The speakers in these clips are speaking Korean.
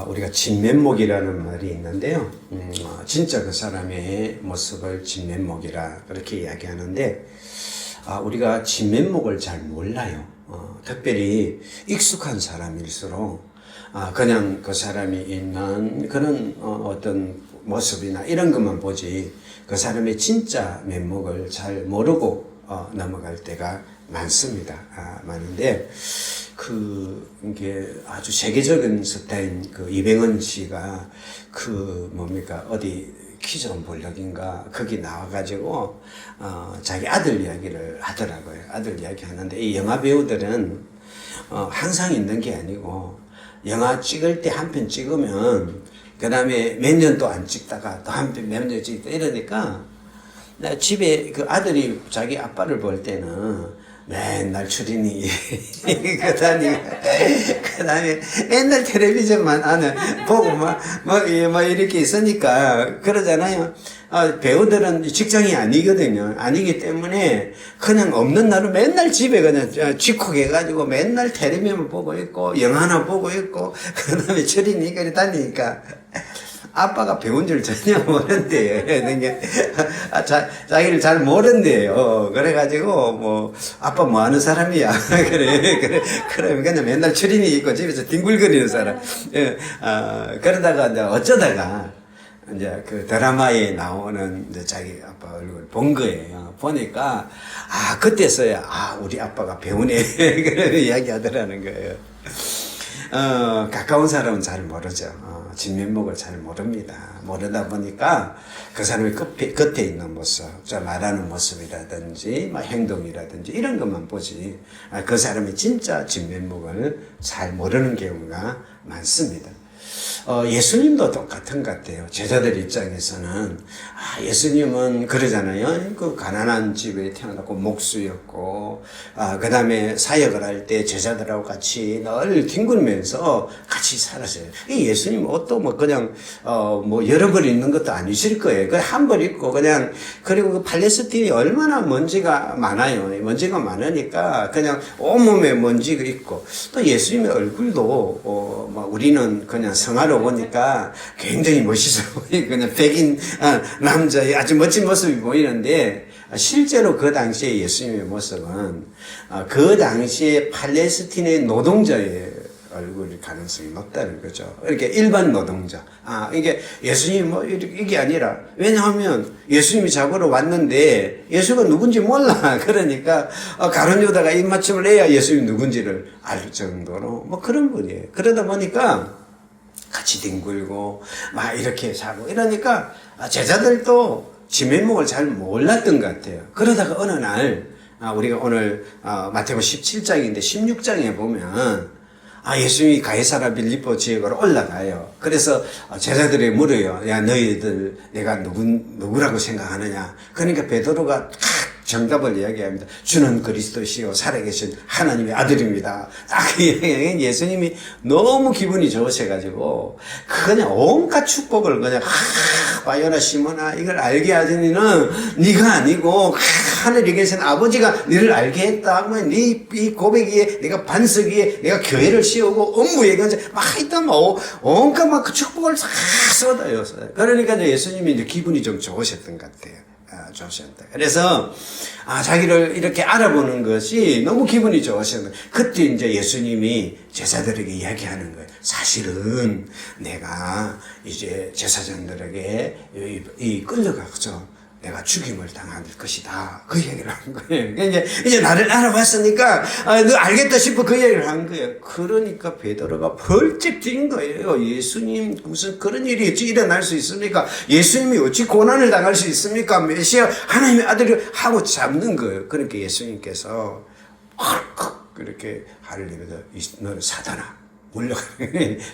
우리가 진면목이라는 말이 있는데요. 진짜 그 사람의 모습을 진면목이라 그렇게 이야기하는데, 우리가 진면목을 잘 몰라요. 특별히 익숙한 사람일수록 그냥 그 사람이 있는 그런 어떤 모습이나 이런 것만 보지 그 사람의 진짜 면목을 잘 모르고 넘어갈 때가 많습니다. 많은데 이게 아주 세계적인 스타인 이병헌 씨가 어디 키즈온 볼력인가 거기 나와가지고 자기 아들 이야기를 하더라고요. 아들 이야기 하는데 이 영화 배우들은 항상 있는 게 아니고 영화 찍을 때 한 편 찍으면 그 다음에 몇 년 또 안 찍다가 또 한 편 몇 년 찍다 이러니까 집에 그 아들이 자기 아빠를 볼 때는 맨날 추리니 그 다음에 맨날 텔레비전만 보고 뭐 이렇게 있으니까 그러잖아요. 배우들은 직장이 아니거든요. 아니기 때문에 그냥 없는 날은 맨날 집에 그냥 쥐콕해가지고 맨날 텔레비전 보고 있고 영화나 보고 있고 그 다음에 추리니 그래 다니니까 아빠가 배운 줄 전혀 모른대요. 자기를 잘 모른대요. 그래가지고, 아빠 뭐 하는 사람이야. 그래. 그냥 맨날 추리니 있고 집에서 뒹굴거리는 사람. 그러다가 이제 어쩌다가 이제 그 드라마에 나오는 이제 자기 아빠 얼굴을 본 거예요. 보니까, 그때서야, 우리 아빠가 배우네. 그런 이야기 하더라는 거예요. 가까운 사람은 잘 모르죠. 진면목을 잘 모릅니다. 모르다 보니까 그 사람의 겉에 있는 모습, 말하는 모습이라든지, 행동이라든지 이런 것만 보지, 그 사람의 진짜 진면목을 잘 모르는 경우가 많습니다. 예수님도 똑같은 것 같아요. 제자들 입장에서는 예수님은 그러잖아요. 그 가난한 집에 태어났고 목수였고 그 다음에 사역을 할 때 제자들하고 같이 늘 뒹굴면서 같이 살았어요. 이 예수님 옷도 그냥 여러 벌 입는 것도 아니실 거예요. 그냥 한 벌 입고 그냥 그리고 그 팔레스틴이 얼마나 먼지가 많아요. 먼지가 많으니까 그냥 온몸에 먼지가 있고 또 예수님의 얼굴도 우리는 그냥 성화로 보니까 굉장히 멋있어 보이고 그냥 백인 남자의 아주 멋진 모습이 보이는데 실제로 그 당시에 예수님의 모습은 그 당시에 팔레스틴의 노동자의 얼굴일 가능성이 높다는 거죠. 이렇게 일반 노동자. 이게 예수님 이게 아니라 왜냐하면 예수님이 잡으러 왔는데 예수가 누군지 몰라. 그러니까 가룟 유다가 입맞춤을 해야 예수님이 누군지를 알 정도로 그런 분이에요. 그러다 보니까 같이 뒹굴고 이렇게 자고 이러니까 제자들도 진면목을 잘 몰랐던 것 같아요. 그러다가 어느 날 우리가 오늘 마태복음 17장인데 16장에 보면 예수님이 가이사라 빌립보 지역으로 올라가요. 그래서 제자들이 물어요. 야, 너희들 내가 누구라고 생각하느냐? 그러니까 베드로가 정답을 이야기합니다. 주는 그리스도시요 살아계신 하나님의 아들입니다. 딱 예수님이 너무 기분이 좋으셔가지고 그냥 온갖 축복을 그냥 바요나 시몬아 이걸 알게 하더니는 네가 아니고 하늘에 계신 아버지가 너를 알게 했다. 하면 네 이 고백에 내가 반석 위에 내가 교회를 씌우고 업무에 있다 온갖 그 축복을 싹 쏟아요. 그러니까 이제 예수님이 이제 기분이 좀 좋으셨던 것 같아요. 좋으셨다. 그래서 자기를 이렇게 알아보는 것이 너무 기분이 좋으셨는데 그때 이제 예수님이 제자들에게 이야기하는 거예요. 사실은 내가 이제 제사장들에게 끌려가서 내가 죽임을 당할 것이다. 그 얘기를 한 거예요. 이제 나를 알아봤으니까 너 알겠다 싶어 그 얘기를 한 거예요. 그러니까 베드로가 벌쩍 뛴 거예요. 예수님 무슨 그런 일이 어찌 일어날 수 있습니까? 예수님이 어찌 고난을 당할 수 있습니까? 메시아 하나님의 아들이 하고 잡는 거예요. 그러니까 예수님께서 그렇게 하늘에서 너는 사단아 물러가.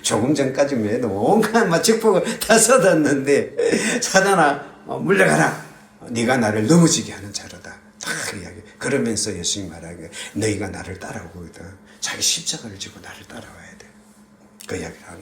조금 전까지만 해도 온갖 축복을 다 쏟았는데 사단아 물러가라. 네가 나를 넘어지게 하는 자로다. 딱 이야기. 그러면서 예수님이 말하기를 너희가 나를 따라오거든. 자기 십자가를 지고 나를 따라와야 돼. 그 이야기를 하는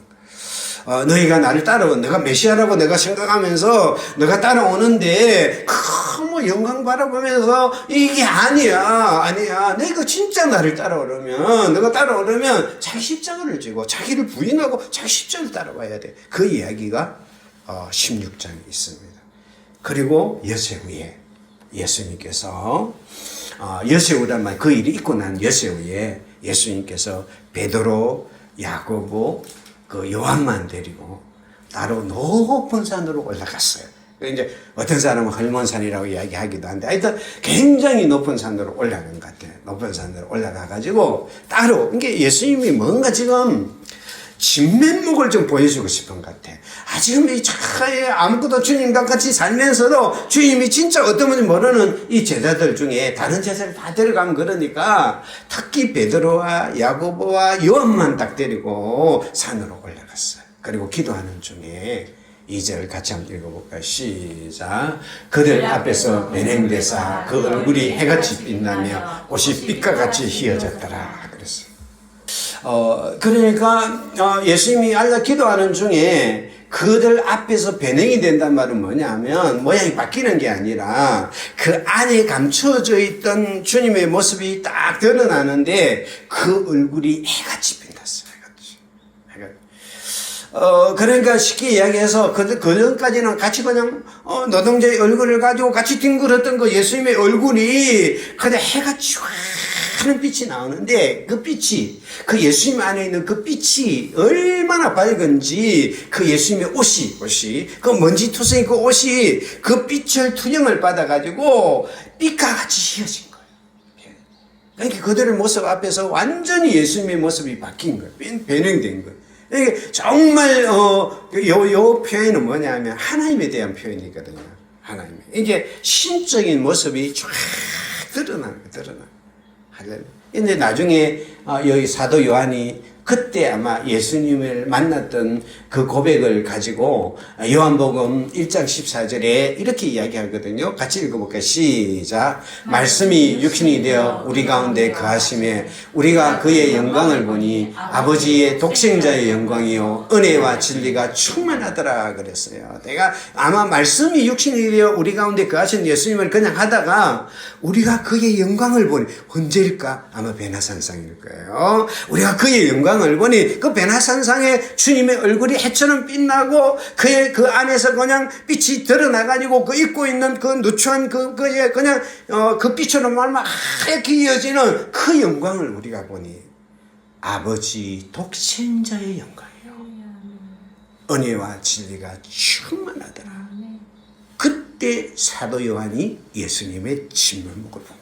거야. 너희가 나를 따라오. 내가 메시아라고 내가 생각하면서 너가 따라오는데 큰 뭐 영광 바라보면서 이게 아니야. 내가 진짜 나를 따라오려면, 너가 따라오려면 자기 십자가를 지고 자기를 부인하고 자기 십자가를 따라와야 돼. 그 이야기가 16장에 있습니다. 그리고 여세후에 예수님께서 여세후란 말, 그 일이 있고 난 여세후에 예수님께서 베드로, 야고보, 그 요한만 데리고 따로 높은 산으로 올라갔어요. 이제 어떤 사람은 헐몬산이라고 이야기하기도 한데 하여튼 굉장히 높은 산으로 올라간 것 같아요. 높은 산으로 올라가가지고 따로 이게 예수님이 뭔가 지금 진면목을 좀 보여주고 싶은 것 같아. 지금 이 차에 아무것도 주님과 같이 살면서도 주님이 진짜 어떤 분인지 모르는 이 제자들 중에 다른 제자를 다 데려가면 그러니까 특히 베드로와 야고보와 요한만 딱 데리고 산으로 올라갔어요. 그리고 기도하는 중에 2절 같이 한번 읽어볼까요? 시작. 그들 앞에서 면행되사 그 얼굴이 해같이 빛나며 옷이 빛과 같이 휘어졌더라. 그랬어요. 그러니까 예수님이 기도하는 중에 그들 앞에서 변행이 된단 말은 뭐냐면 모양이 바뀌는 게 아니라 그 안에 감춰져 있던 주님의 모습이 딱 드러나는데 그 얼굴이 해같이 빛났어요. 그러니까 쉽게 이야기해서 그 전까지는 같이 그냥 노동자의 얼굴을 가지고 같이 뒹굴었던 그 예수님의 얼굴이 그냥 해같이 하는 빛이 나오는데 그 빛이 그 예수님 안에 있는 그 빛이 얼마나 밝은지 그 예수님의 옷이 그 먼지 투성이 그 옷이 그 빛을 투영을 받아가지고 빛과 같이 휘어진 거예요. 그러니까 그들의 모습 앞에서 완전히 예수님의 모습이 바뀐 거예요. 변형된 거예요. 이게 정말 요 표현은 뭐냐면 하나님에 대한 표현이거든요. 하나님. 이게 신적인 모습이 쫙 드러나. 근데 나중에 여기 사도 요한이 그때 아마 예수님을 만났던 그 고백을 가지고 요한복음 1장 14절에 이렇게 이야기하거든요. 같이 읽어볼까요? 시작. 말씀이 육신이 되어 우리 가운데 거하심에 우리가 그의 영광을 보니 아버지의 독생자의 영광이요 은혜와 진리가 충만하더라 그랬어요. 내가 아마 말씀이 육신이 되어 우리 가운데 거하신 예수님을 그냥 하다가 우리가 그의 영광을 보니 언제일까? 아마 베나산상일 거예요. 우리가 그의 영광을 보니 그 베나산상에 주님의 얼굴이 해처럼 빛나고 그의 그 안에서 그냥 빛이 드러나가지고 그 입고 있는 그 누추한 그의 그냥 그 빛처럼 말만 하얗게 이어지는 그 영광을 우리가 보니 아버지 독생자의 영광이요 은혜와 진리가 충만하더라. 그때 사도 요한이 예수님의 진면목을 본 거예요.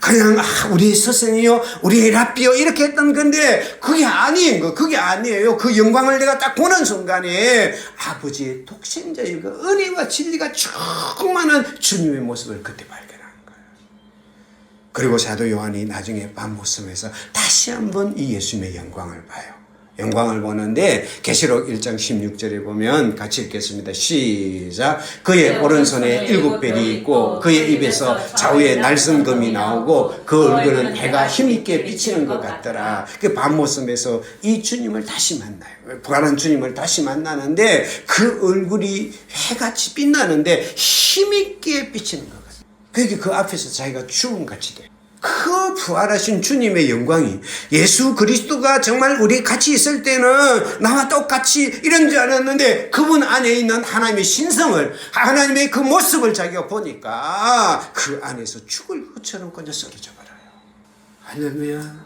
그냥 우리의 스승이요 우리의 랍비요 이렇게 했던 건데 그게 아닌 거, 그게 아니에요. 그 영광을 내가 딱 보는 순간에 아버지의 독생자의 그 은혜와 진리가 충만한 주님의 모습을 그때 발견한 거예요. 그리고 사도 요한이 나중에 밤모습에서 다시 한번 이 예수님의 영광을 봐요. 영광을 보는데 계시록 1장 16절에 보면 같이 읽겠습니다. 시작. 그의 오른손에 7벨이 있고 그의 입에서 좌우에 날성금이 나오고 그 얼굴은 해가 힘있게 비치는 것 같더라. 그 밤모습에서 이 주님을 다시 만나요. 부활한 주님을 다시 만나는데 그 얼굴이 해같이 빛나는데 힘있게 비치는 것 같아요. 그게 그 앞에서 자기가 죽음같이 돼요. 그 부활하신 주님의 영광이 예수 그리스도가 정말 우리 같이 있을 때는 나와 똑같이 이런 줄 알았는데 그분 안에 있는 하나님의 신성을 하나님의 그 모습을 자기가 보니까 그 안에서 죽을 것처럼 그냥 쓰러져 버려요. 할렐루야.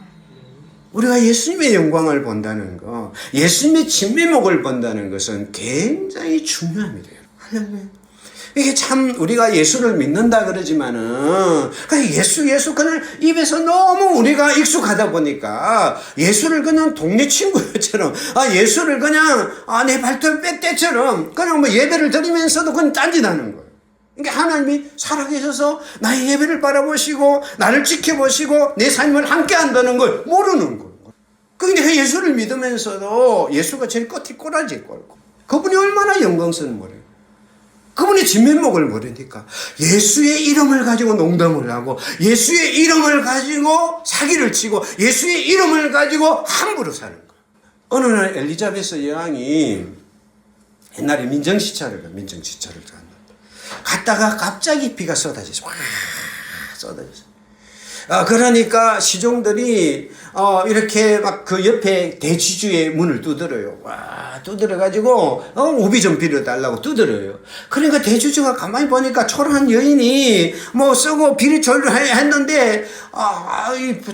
우리가 예수님의 영광을 본다는 거, 예수님의 진면목을 본다는 것은 굉장히 중요합니다. 할렐루야. 이게 참 우리가 예수를 믿는다 그러지만은 그냥 예수 그냥 입에서 너무 우리가 익숙하다 보니까 예수를 그냥 동네 친구처럼 예수를 그냥 내 발톱 뺄때처럼 그냥 뭐 예배를 드리면서도 그냥 딴짓하는 거예요. 그러니까 하나님이 살아계셔서 나의 예배를 바라보시고 나를 지켜보시고 내 삶을 함께 한다는 걸 모르는 거예요. 그런데 예수를 믿으면서도 예수가 제일 끝이 꼬라지 꼴고 그분이 얼마나 영광스러운 거예요. 그분의 진면목을 모르니까 예수의 이름을 가지고 농담을 하고 예수의 이름을 가지고 사기를 치고 예수의 이름을 가지고 함부로 사는 거예요. 어느 날 엘리자베스 여왕이 옛날에 민정시찰을 갔는데 갔다가 갑자기 비가 쏟아졌어. 와, 쏟아졌어. 그러니까 시종들이 이렇게 막 그 옆에 대지주의 문을 두드려요. 와, 두드려가지고 우비 좀 빌려달라고 두드려요. 그러니까 대주주가 가만히 보니까 초라한 여인이 뭐 쓰고 비리졸을 했는데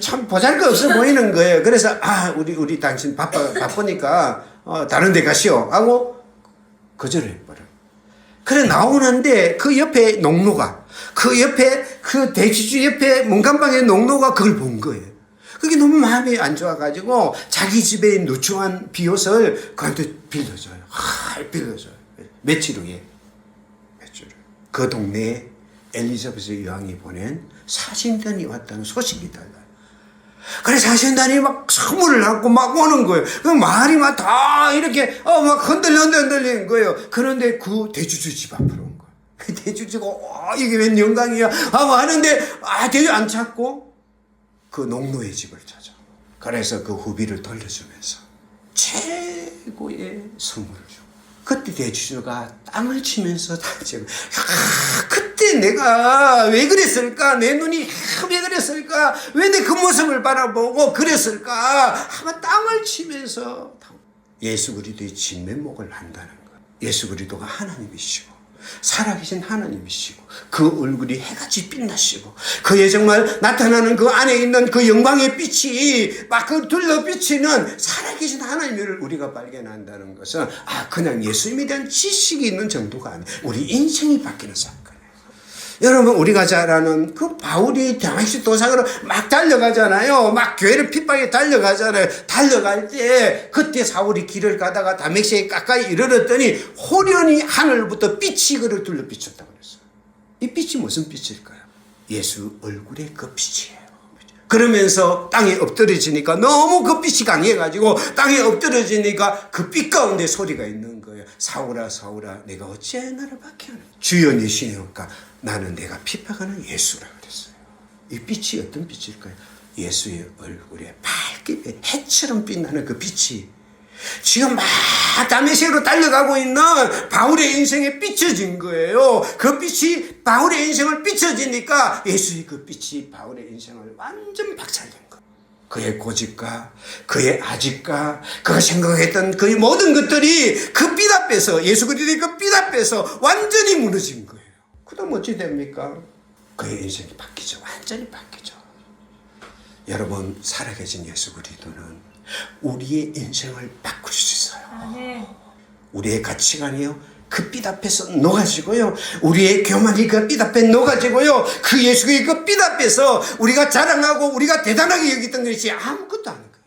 참 보잘것없어 보이는 거예요. 그래서 우리 당신 바쁘니까 다른 데 가시오 하고 거절해버려. 그래 나오는데 그 옆에 농노가 그 옆에 그 대지주 옆에 문간방의 농노가 그걸 본 거예요. 그게 너무 마음이 안 좋아가지고 자기 집에 누추한 비옷을 그한테 빌려줘요. 빌려줘요. 며칠 후에 그 동네에 엘리자베스 여왕이 보낸 사신단이 왔다는 소식이 달라요. 그래 사신단이 막 선물을 갖고 막 오는 거예요. 그 말이 막 다 이렇게 막 흔들리는 거예요. 그런데 그 대주주 집 앞으로 온 거예요. 그 대주주가 이게 웬 영광이야 하고 하는데 대주 안 찾고 그 농노의 집을 찾아. 그래서 그 후비를 돌려주면서 최고의 선물을 줘. 그때 대주주가 땅을 치면서 다지고 그때 내가 왜 그랬을까? 내 눈이 왜 그랬을까? 왜 내 그 모습을 바라보고 그랬을까? 아마 땅을 치면서 예수 그리스도의 진면목을 한다는 거예요. 예수 그리스도가 하나님이시고 살아계신 하나님이시고 그 얼굴이 해같이 빛나시고 그의 정말 나타나는 그 안에 있는 그 영광의 빛이 막 그 둘러 비치는 살아계신 하나님을 우리가 발견한다는 것은 그냥 예수님에 대한 지식이 있는 정도가 아니에요. 우리 인생이 바뀌는 사건이에요. 여러분 우리가 잘 아는 그 바울이 다메섹 도상으로 막 달려가잖아요. 막 교회를 핍박에 달려가잖아요. 달려갈 때 그때 사울이 길을 가다가 다메섹에 가까이 이르렀더니 호련히 하늘부터 빛이 그를 둘러 비쳤다고 그랬어요. 이 빛이 무슨 빛일까요? 예수 얼굴의 그 빛이에요. 그러면서 땅에 엎드려지니까 너무 그 빛이 강해가지고 땅에 엎드려지니까 그 빛 가운데 소리가 있는 거예요. 사울아 사울아 내가 어찌하여 나를 박해하느냐. 주여 네 신이옵까. 나는 내가 핍박하는 예수라 그랬어요. 이 빛이 어떤 빛일까요? 예수의 얼굴에 밝게 해처럼 빛나는 그 빛이 지금 막 다메섹으로 달려가고 있는 바울의 인생에 비춰진 거예요. 그 빛이 바울의 인생을 비춰지니까 예수의 그 빛이 바울의 인생을 완전 박살낸 거예요. 그의 고집과 그의 아집과 그가 생각했던 그의 모든 것들이 그 빛 앞에서 예수 그리스도의 그 빛 앞에서 완전히 무너진 거예요. 그다음 어찌 됩니까? 그의 인생이 바뀌죠. 완전히 바뀌죠. 여러분 살아계신 예수 그리스도는 우리의 인생을 바꿀 수 있어요. 우리의 가치관이요 그 빛 앞에서 녹아지고요. 우리의 교만이 그 빛 앞에 녹아지고요. 그 예수의 그 빛 앞에서 우리가 자랑하고 우리가 대단하게 여기던 것이 아무것도 아닌 거예요.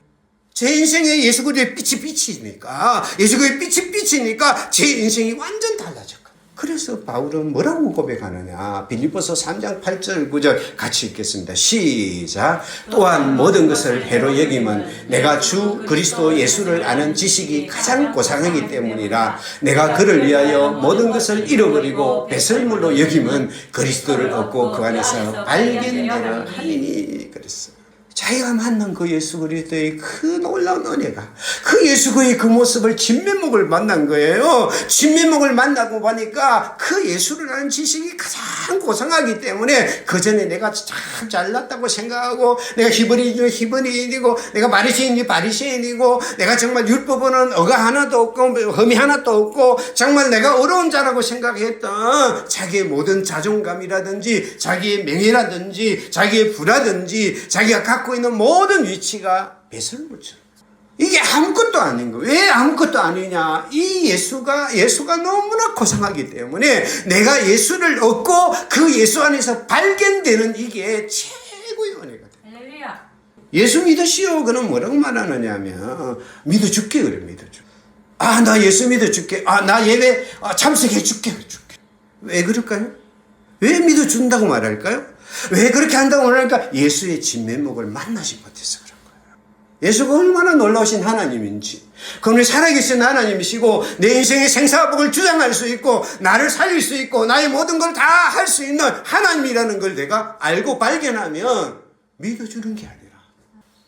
제 인생에 예수 그리스도의 빛이 비치니까 예수 그리스도의 빛이 비치니까 제 인생이 완전 달라졌거든요. 그래서 바울은 뭐라고 고백하느냐. 빌립보서 3장 8절 9절 같이 읽겠습니다. 시작. 또한 모든 것을 해로 여김은 내가 주 그리스도 예수를 아는 지식이 가장 고상하기 때문이라. 내가 그를 위하여 모든 것을 잃어버리고 배설물로 여김은 그리스도를 얻고 그 안에서 발견되려 하리니 그랬어요. 자기가 만난 그 예수 그리스도의 그 놀라운 은혜가 그 예수의 그 모습을 진면목을 만난 거예요. 진면목을 만나고 보니까 그 예수를 아는 지식이 가장 고상하기 때문에 그 전에 내가 참 잘났다고 생각하고 내가 히브리인이고 내가 바리새인이 바리새인이고 내가 정말 율법은 어가 하나도 없고 흠이 하나도 없고 정말 내가 어려운 자라고 생각했던 자기의 모든 자존감이라든지 자기의 명예라든지 자기의 부라든지 자기가 갖고 있는 모든 위치가 배설물처럼 이게 아무것도 아닌 거예요. 왜 아무것도 아니냐? 이 예수가 너무나 고상하기 때문에 내가 예수를 얻고 그 예수 안에서 발견되는 이게 최고의 은혜가 돼요. 예수 믿으시오. 그는 뭐라고 말하느냐면 믿어줄게 그래. 믿어줄게. 나 예수 믿어줄게. 나 예배 참석해줄게. 왜 그럴까요? 왜 믿어준다고 말할까요? 왜 그렇게 한다고 말할까? 예수의 진면목을 만나지 못해서 그런 거예요. 예수가 얼마나 놀라우신 하나님인지, 그분이 살아계신 하나님이시고 내 인생의 생사복을 주장할 수 있고 나를 살릴 수 있고 나의 모든 걸 다 할 수 있는 하나님이라는 걸 내가 알고 발견하면 믿어주는 게 아니라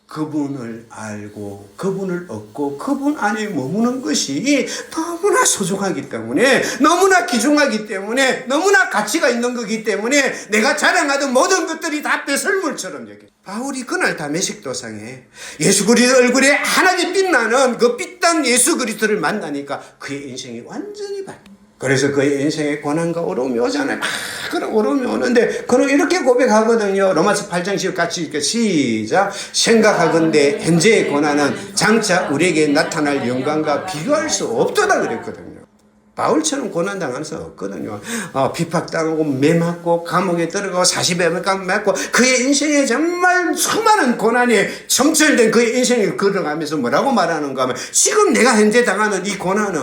그분을 알고 그분을 얻고 그분 안에 머무는 것이 너무 너무나 소중하기 때문에, 너무나 귀중하기 때문에, 너무나 가치가 있는 거기 때문에 내가 자랑하던 모든 것들이 다 배설물처럼 여겨. 바울이 그날 다메섹 도상에 예수 그리스도 얼굴에 환하게 빛나는 그 빛난 예수 그리스도를 만나니까 그의 인생이 완전히 바뀌어. 그래서 그의 인생에 고난과 어려움이 오잖아요. 막 그런 어려움이 오는데 그는 이렇게 고백하거든요. 로마서 8장 10 같이 읽게 시작. 생각하건대 현재의 고난은 장차 우리에게 나타날 영광과 비교할 수 없도다 그랬거든요. 바울처럼 고난당할 수 없거든요. 비박당하고 매 맞고 감옥에 들어가고 40에 맞고 그의 인생에 정말 수많은 고난이 점철된 그의 인생을 걸어가면서 뭐라고 말하는가 하면 지금 내가 현재 당하는 이 고난은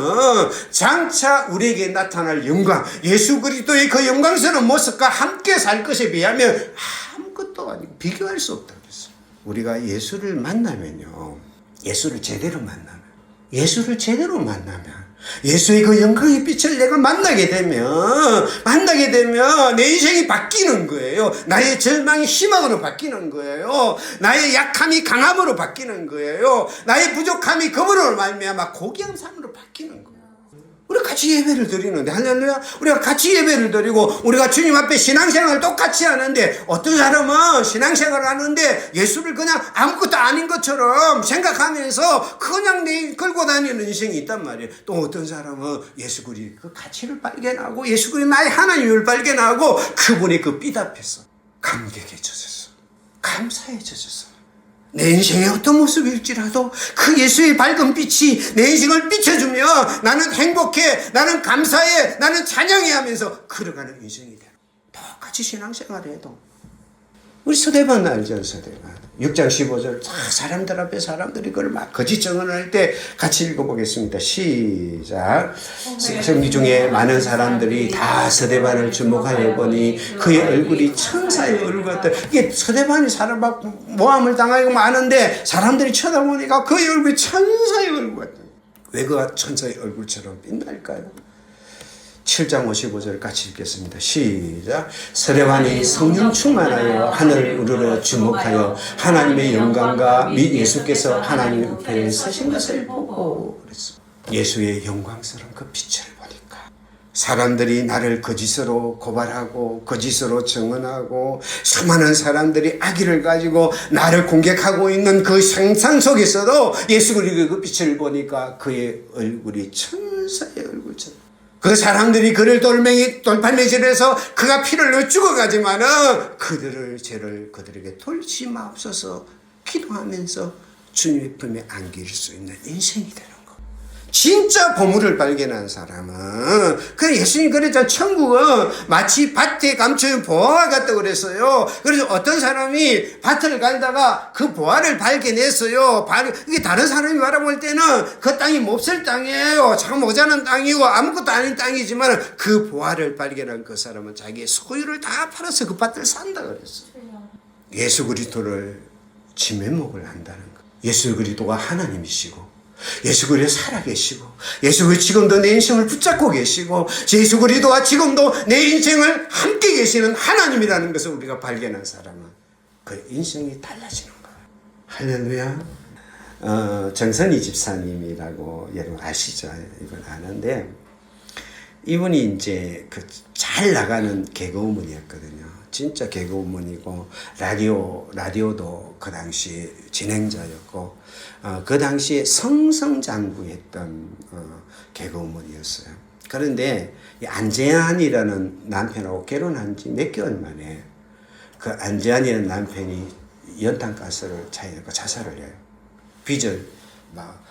장차 우리에게 나타날 영광, 예수 그리스도의 그 영광스러운 모습과 함께 살 것에 비하면 아무것도 아니고 비교할 수 없다 그랬어요. 우리가 예수를 만나면요, 예수를 제대로 만나면, 예수의 그 영광의 빛을 내가 만나게 되면 내 인생이 바뀌는 거예요. 나의 절망이 희망으로 바뀌는 거예요. 나의 약함이 강함으로 바뀌는 거예요. 나의 부족함이 검으로 말미암아 고귀한 삶으로 바뀌는 거예요. 우리가 같이 예배를 드리는데, 할렐루야, 우리가 같이 예배를 드리고 우리가 주님 앞에 신앙생활을 똑같이 하는데, 어떤 사람은 신앙생활을 하는데 예수를 그냥 아무것도 아닌 것처럼 생각하면서 그냥 끌고 다니는 인생이 있단 말이에요. 또 어떤 사람은 예수 그리스도의 그 가치를 발견하고 예수 그리스도 나의 하나님을 발견하고 그분의 그 빛 앞에서 감격에 젖었어, 감사에 젖었어. 내 인생의 어떤 모습일지라도 그 예수의 밝은 빛이 내 인생을 비춰주며 나는 행복해, 나는 감사해, 나는 찬양해 하면서 걸어가는 인생이 돼요. 똑같이 신앙생활을 해도. 우리 서대반 알죠? 서대반 6장 15절 사람들 앞에 사람들이 그걸 막 거짓 증언할 때 같이 읽어보겠습니다. 시작. 성리 중에 많은 사람들이 다 서대반을 주목하여 보니 그의 얼굴이 천사의 얼굴 같다. 이게 서대반이 사람 막 모함을 당하고 많은데 사람들이 쳐다보니까 그의 얼굴이 천사의 얼굴 같다. 왜 그 천사의 얼굴처럼 빛날까요? 7장 55절 같이 읽겠습니다. 시작. 서대반이 성령 충만하여 하늘을 우러러 주목하여 하나님의 영광과 및 예수께서 하나님 우편에 서신 것을 보고 그랬어. 예수의 영광스러운 그 빛을 보니까 사람들이 나를 거짓으로 고발하고 거짓으로 증언하고 수많은 사람들이 악의를 가지고 나를 공격하고 있는 그 상상 속에서도 예수 그리스도의 그 빛을 보니까 그의 얼굴이 천사의 얼굴처럼, 그 사람들이 그를 돌팔매질해서 그가 피를 흘려 죽어가지만은 그들을 죄를 그들에게 돌지 마옵소서 기도하면서 주님의 품에 안길 수 있는 인생이 되는 거. 진짜 보물을 발견한 사람은, 그 예수님 그랬잖아요. 천국은 마치 밭에 감춰진 보화와 같다고 그랬어요. 그래서 어떤 사람이 밭을 갈다가 그 보화를 발견했어요. 이게 다른 사람이 바라볼 때는 그 땅이 몹쓸 땅이에요. 참 모자란 땅이고 아무것도 아닌 땅이지만 그 보화를 발견한 그 사람은 자기의 소유를 다 팔아서 그 밭을 산다 그랬어요. 예수 그리스도를 지면목을 한다는 거. 예수 그리스도가 하나님이시고 예수 그리스도 살아계시고 예수 그리스도 지금도 내 인생을 붙잡고 계시고 예수 그리스도와 지금도 내 인생을 함께 계시는 하나님이라는 것을 우리가 발견한 사람은 그 인생이 달라지는 거예요. 할렐루야. 정선희 집사님이라고 여러분 아시죠? 이건 아는데 이분이 이제 그 잘 나가는 개그우먼이었거든요. 진짜 개그우먼이고 라디오도 그 당시 진행자였고 그 당시에 성성장구했던 개그우먼이었어요. 그런데 이 안재한이라는 남편하고 결혼한 지 몇 개월 만에 그 안재한이라는 남편이 연탄가스를 차이니까 자살을 해요. 빚을 막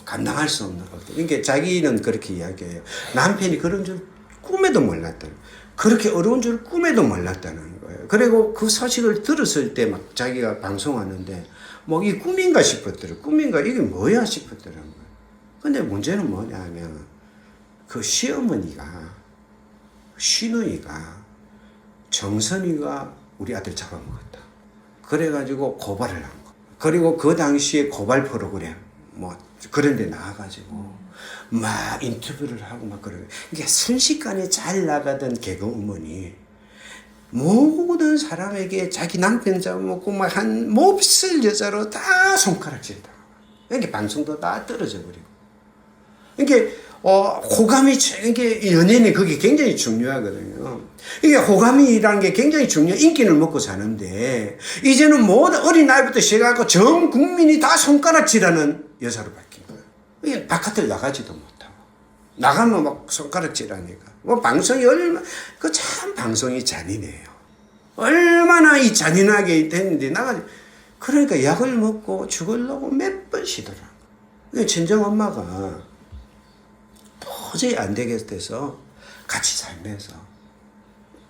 감당할 수 없는 것들. 그러니까 자기는 그렇게 이야기해요. 남편이 그런 줄 꿈에도 몰랐다는, 그렇게 어려운 줄 꿈에도 몰랐다는 거예요. 그리고 그 소식을 들었을 때 막 자기가 방송하는데 뭐 이 꿈인가 싶었더라고요. 꿈인가 이게 뭐야 싶었더라고요. 근데 문제는 뭐냐 하면 그 시어머니가 시누이가 정선이가 우리 아들 잡아먹었다. 그래가지고 고발을 한 거. 그리고 그 당시에 고발 프로그램 뭐 그런 데 나와가지고 막 인터뷰를 하고 막 그러고, 이게 순식간에 잘 나가던 개그우먼이 모든 사람에게 자기 남편 잡아먹고 막 한 몹쓸 여자로 다 손가락질다. 이게 방송도 다 떨어져 버리고. 이게 호감이, 이게 연예인이 그게 굉장히 중요하거든요. 이게 호감이라는 게 굉장히 인기를 먹고 사는데, 이제는 모든 어린아이부터 시작하고 전 국민이 다 손가락질하는 여자로 바뀐 거예요. 이게 바깥을 나가지도 못하고. 나가면 막 손가락질하니까. 방송이 참 방송이 잔인해요. 얼마나 이 잔인하게 됐는데, 그러니까 약을 먹고 죽으려고 몇 번 시도를. 친정 엄마가 도저히 안 되겠대서 같이 살면서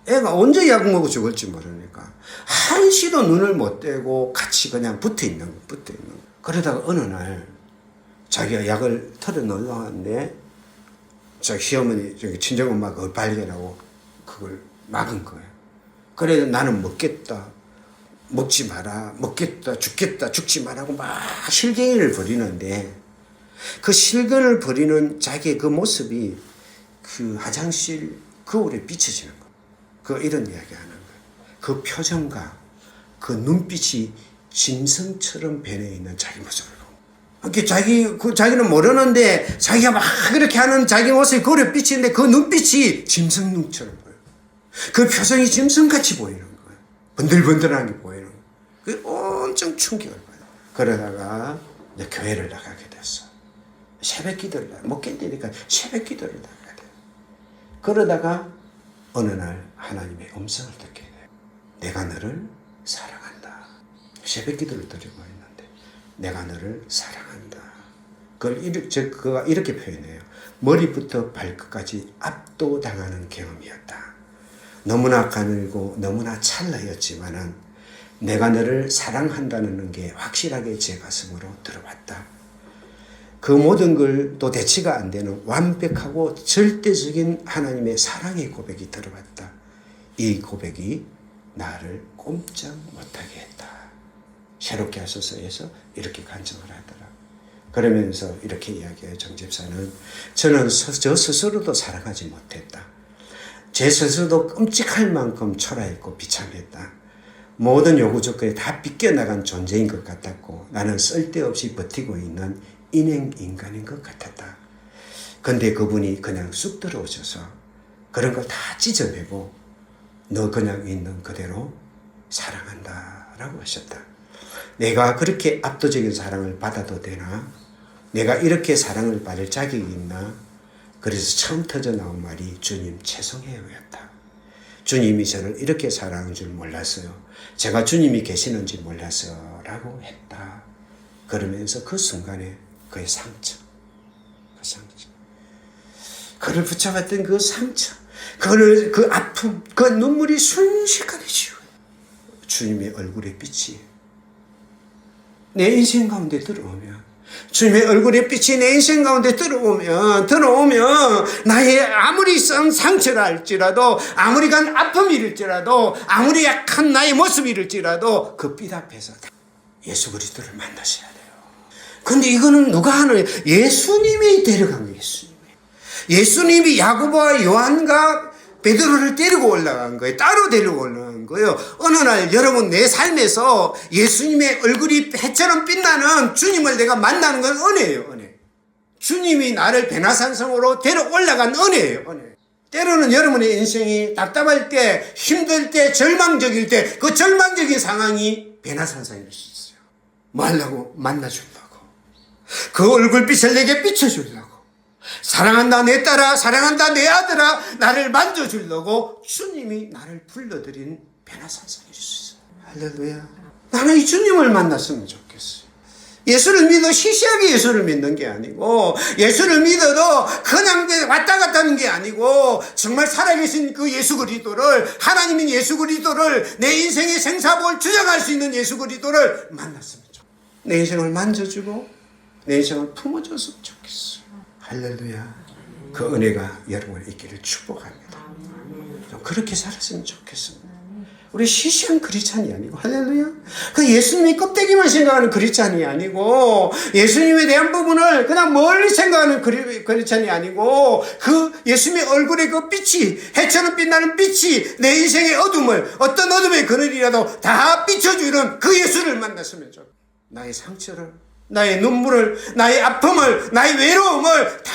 애가 언제 약 먹고 죽을지 모르니까 한시도 눈을 못 떼고 같이 그냥 붙어 있는 거. 그러다가 어느 날 자기가 약을 털어놓으려고 하는데 저기 시어머니, 저기 친정엄마가 그걸 발견하고 그걸 막은 거예요. 그래서 나는 먹겠다. 먹지 마라. 먹겠다. 죽겠다. 죽지 마라고 막 실갱이를 벌이는데 그 실근을 벌이는 자기의 그 모습이 그 화장실 거울에 비춰지는 거예요. 이런 이야기 하는 거예요. 그 표정과 그 눈빛이 짐승처럼 변해 있는 자기 모습을 보고. 자기는 모르는데 자기가 막 그렇게 하는 자기 모습이 거울에 비치는데 그 눈빛이 짐승 눈처럼 보여요. 그 표정이 짐승같이 보이는 거예요. 번들번들하게 보이는 거예요. 그게 엄청 충격을 받아요. 그러다가 이제 교회를 나가게 됐어. 새벽 기도를 못 견디니까 새벽 기도를 나가야 돼요. 그러다가 어느 날 하나님의 음성을 듣게 돼요. 내가 너를 사랑한다. 새벽 기도를 드리고 있는데 내가 너를 사랑한다. 그가 이렇게 표현해요. 머리부터 발끝까지 압도당하는 경험이었다. 너무나 가늘고 너무나 찰나였지만은 내가 너를 사랑한다는 게 확실하게 제 가슴으로 들어왔다. 그 모든 걸 또 대치가 안 되는 완벽하고 절대적인 하나님의 사랑의 고백이 들어왔다. 이 고백이 나를 꼼짝 못하게 했다. 새롭게 하소서에서 이렇게 간증을 하더라. 그러면서 이렇게 이야기해요. 정 집사는 저는 저 스스로도 사랑하지 못했다. 제 스스로도 끔찍할 만큼 초라했고 비참했다. 모든 요구 조건에 다 빗겨나간 존재인 것 같았고 나는 쓸데없이 버티고 있는 인간인 것 같았다. 근데 그분이 그냥 쑥 들어오셔서 그런 걸 다 찢어내고 너 그냥 있는 그대로 사랑한다 라고 하셨다. 내가 그렇게 압도적인 사랑을 받아도 되나? 내가 이렇게 사랑을 받을 자격이 있나? 그래서 처음 터져 나온 말이 주님 죄송해요 였다. 주님이 저를 이렇게 사랑한 줄 몰랐어요. 제가 주님이 계시는지 몰랐어요 라고 했다. 그러면서 그 순간에 그의 상처, 그를 붙잡았던 그 상처, 그 아픔, 그 눈물이 순식간에 지워요. 주님의 얼굴의 빛이 내 인생 가운데 들어오면, 주님의 얼굴의 빛이 내 인생 가운데 들어오면 나의 아무리 썩은 상처라 할지라도, 아무리 간 아픔이랄지라도, 아무리 약한 나의 모습이랄지라도 그 빛 앞에서 예수 그리스도를 만나셔야 돼요. 근데 이거는 누가 하는, 예수님이 데려간 거예요. 예수님이 야고보와 요한과 베드로를 데리고 올라간 거예요. 따로 데리고 올라간 거예요. 어느 날 여러분 내 삶에서 예수님의 얼굴이 해처럼 빛나는 주님을 내가 만나는 건 은혜예요. 은혜. 주님이 나를 베나산성으로 데려 올라간 은혜예요. 은혜. 때로는 여러분의 인생이 답답할 때, 힘들 때, 절망적일 때, 그 절망적인 상황이 베나산성일 수 있어요. 뭐 하려고? 만나주려고. 그 얼굴빛을 내게 비춰주려고. 사랑한다 내 딸아, 사랑한다 내 아들아, 나를 만져주려고 주님이 나를 불러들인 베나산성일 수 있어요. 할렐루야. 나는 이 주님을 만났으면 좋겠어요. 예수를 믿어 시시하게 예수를 믿는 게 아니고, 예수를 믿어도 그냥 왔다 갔다 하는 게 아니고, 정말 살아계신 그 예수 그리스도를, 하나님인 예수 그리스도를, 내 인생의 생사복을 주장할 수 있는 예수 그리스도를 만났으면 좋겠어요. 내 인생을 만져주고 내 인생을 품어줬으면 좋겠어요. 할렐루야. 그 은혜가 여러분의 있기를 축복합니다. 좀 그렇게 살았으면 좋겠습니다. 우리 시시한 크리스찬이 아니고, 할렐루야. 그 예수님이 껍데기만 생각하는 크리스찬이 아니고, 예수님에 대한 부분을 그냥 멀리 생각하는 크리스찬이 아니고, 그 예수님의 얼굴에 그 빛이, 해처럼 빛나는 빛이 내 인생의 어둠을, 어떤 어둠의 그늘이라도 다 비춰주는 그 예수를 만났으면 좋겠어요. 나의 상처를, 나의 눈물을, 나의 아픔을, 나의 외로움을 다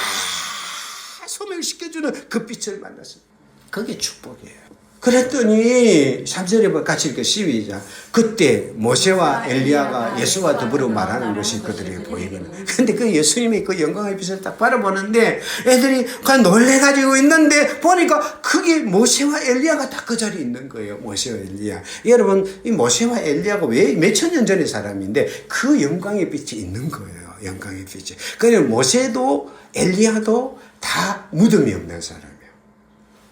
환영시켜주는 그 빛을 만났습니다. 그게 축복이에요. 그랬더니 3절에 같이 이렇게 시작. 그때 모세와 엘리야가 예수와 더불어 말하는 것이 그들에게 보이거든. 근데 그 예수님의 그 영광의 빛을 딱 바라보는데 애들이 그냥 놀래가지고 있는데 보니까 그게 모세와 엘리야가 딱 그 자리에 있는 거예요. 모세와 엘리야. 여러분, 이 모세와 엘리야가 왜 몇천 년 전의 사람인데 그 영광의 빛이 있는 거예요. 영광의 빛이. 그러니까 모세도 엘리야도 다 무덤이 없는 사람.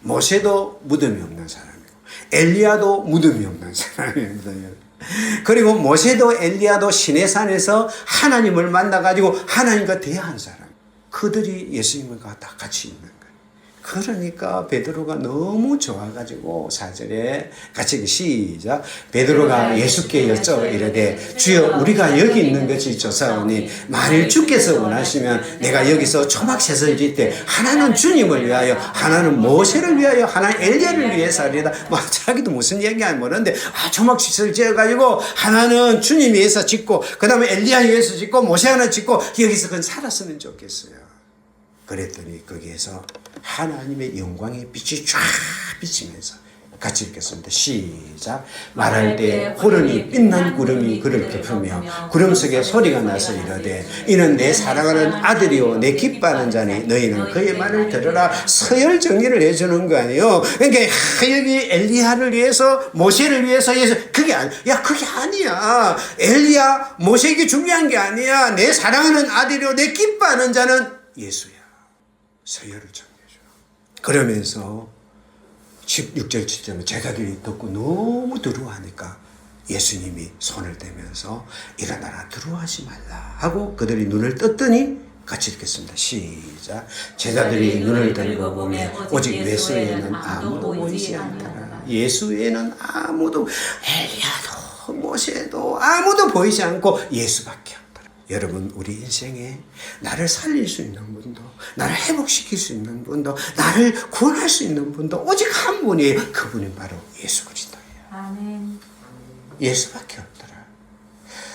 모세도 무덤이 없는 사람이고 엘리야도 무덤이 없는 사람입니다. 그리고 모세도 엘리야도 시내산에서 하나님을 만나가지고 하나님과 대화한 사람. 그들이 예수님과 다 같이 있는 거예요. 그러니까 베드로가 너무 좋아가지고 4절에 같이 시작. 베드로가 예수께 여쭤 이르되 주여 우리가 여기 있는 것이 좋사오니 만일 주께서 원하시면 내가 여기서 초막셋을 짓되 하나는 주님을 위하여 하나는 모세를 위하여 하나는 엘리야를 위해서 하리다. 막 자기도 무슨 얘기하는 모르는데 초막셋을 지어가지고 하나는 주님 위해서 짓고 그 다음에 엘리야 위해서 짓고 모세 하나 짓고 여기서 그건 살았으면 좋겠어요. 그랬더니 거기에서 하나님의 영광의 빛이 쫙 비치면서 같이 읽겠습니다. 시작. 말할 때 호련히 빛난 구름이 그를 덮으며 구름 속에 소리가 나서 이르되 이는 내 사랑하는 아들이요 내 기뻐하는 자니 너희는 그의 말을 들으라. 서열 정리를 해주는 거 아니에요. 그러니까 여기 엘리야를 위해서 모세를 위해서 그게 그게 아니야. 엘리야 모세 이게 중요한 게 아니야. 내 사랑하는 아들이요 내 기뻐하는 자는 예수야. 서열을 정해줘. 그러면서 6절 7절은 제자들이 듣고 너무 두려워하니까 예수님이 손을 대면서 일어나라 두려워하지 말라 하고 그들이 눈을 떴더니 같이 읽겠습니다. 시작. 제자들이 눈을 들고 보매 오직 예수 외에는 아무도 보이지 않더라. 예수 외에는 아무도 엘리야도 모세도 아무도 보이지 않고 예수밖에 없더라. 여러분 우리 인생에 나를 살릴 수 있는 분도 나를 회복시킬 수 있는 분도 나를 구원할 수 있는 분도 오직 한 분이에요. 그분이 바로 예수 그리스도예요. 아멘. 예수밖에 없더라.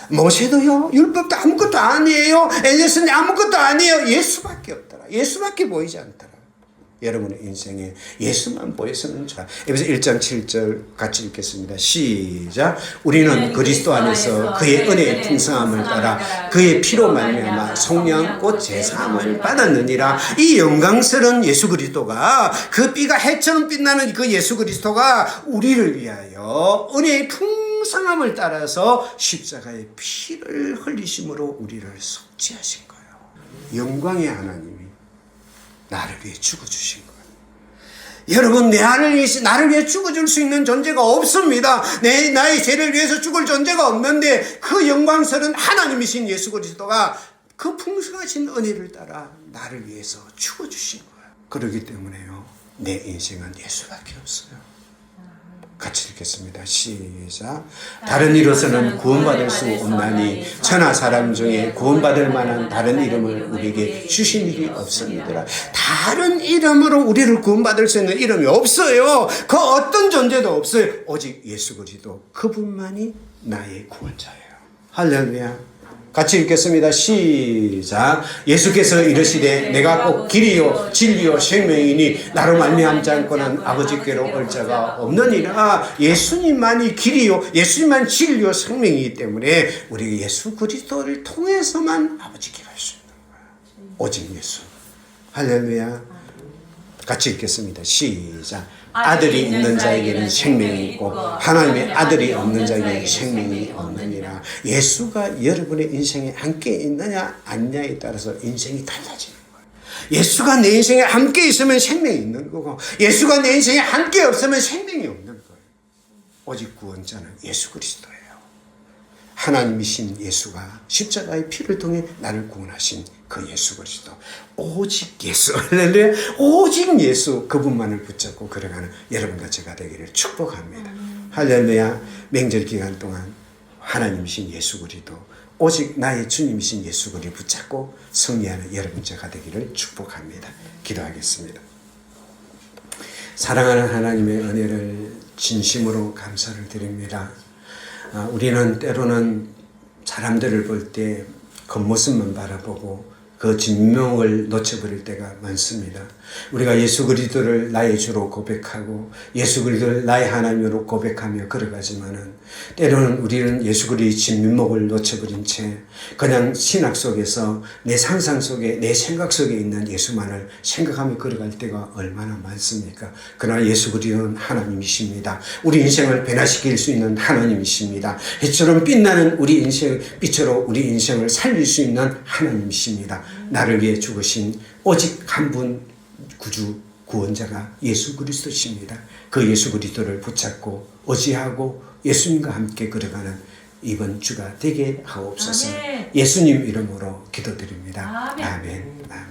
모세도요 율법도 아무것도 아니에요. 엘리야는 아무것도 아니에요. 예수밖에 없더라. 예수밖에 보이지 않더라. 여러분의 인생에 예수만 보였으면 좋아. 에베소 1장 7절 같이 읽겠습니다. 시작. 우리는 그리스도 안에서 그의 은혜의 풍성함을 따라 그의 피로 말미암아 성령 곧 제사함을 받았느니라. 이 영광스러운 예수 그리스도가 그 피가 해처럼 빛나는 그 예수 그리스도가 우리를 위하여 은혜의 풍성함을 따라서 십자가의 피를 흘리심으로 우리를 속죄하신 거예요. 영광의 하나님이 나를 위해 죽어주신 거예요. 여러분 나를 위해 죽어줄 수 있는 존재가 없습니다. 나의 죄를 위해서 죽을 존재가 없는데 그 영광스러운 하나님이신 예수 그리스도가 그 풍성하신 은혜를 따라 나를 위해서 죽어주신 거예요. 그렇기 때문에요 내 인생은 예수밖에 없어요. 같이 읽겠습니다. 시작. 다른 이로서는 구원받을 수 없나니 천하 사람 중에 구원받을 만한 다른 이름을 우리에게 주신 일이 없습니다. 다른 이름으로 우리를 구원받을 수 있는 이름이 없어요. 그 어떤 존재도 없어요. 오직 예수 그리스도 그분만이 나의 구원자예요. 할렐루야. 같이 읽겠습니다. 시작. 예수께서 이르시되 내가 꼭 길이요 진리요 생명이니 나로 말미암지 않고는 아버지께로 올 자가 없느니라. 예수님만이 길이요 예수님만 진리요 생명이기 때문에 우리 예수 그리스도를 통해서만 아버지께 갈 수 있는 거야. 오직 예수. 할렐루야. 같이 읽겠습니다. 시작. 아들이 있는 자에게는 생명이 있고 하나님의 아들이 없는 자에게는 생명이 없느니라. 예수가 여러분의 인생에 함께 있느냐 아니냐에 따라서 인생이 달라지는 거예요. 예수가 내 인생에 함께 있으면 생명이 있는 거고 예수가 내 인생에 함께 없으면 생명이 없는 거예요. 오직 구원자는 예수 그리스도예요. 하나님이신 예수가 십자가의 피를 통해 나를 구원하신 그 예수 그리스도. 오직 예수. 할렐루야. 오직 예수. 그분만을 붙잡고 걸어가는 여러분과 제가 되기를 축복합니다. 할렐루야. 명절 기간 동안 하나님이신 예수 그리스도 오직 나의 주님이신 예수 그리스도 붙잡고 승리하는 여러분 제가 되기를 축복합니다. 기도하겠습니다. 사랑하는 하나님의 은혜를 진심으로 감사를 드립니다. 우리는 때로는 사람들을 볼 때 겉모습만 바라보고 그 진명을 놓쳐버릴 때가 많습니다. 우리가 예수 그리스도를 나의 주로 고백하고 예수 그리스도를 나의 하나님으로 고백하며 걸어가지만은 때로는 우리는 예수 그리스도의 진면목을 놓쳐버린 채 그냥 신학 속에서 내 상상 속에 내 생각 속에 있는 예수만을 생각하며 걸어갈 때가 얼마나 많습니까? 그러나 예수 그리스도는 하나님이십니다. 우리 인생을 변화시킬 수 있는 하나님이십니다. 해처럼 빛나는 우리 인생 빛으로 우리 인생을 살릴 수 있는 하나님이십니다. 나를 위해 죽으신 오직 한 분 구주 구원자가 예수 그리스도십니다. 그 예수 그리스도를 붙잡고 의지하고 예수님과 함께 걸어가는 이번 주가 되게 하옵소서. 아멘. 예수님 이름으로 기도드립니다. 아멘. 아멘. 아멘.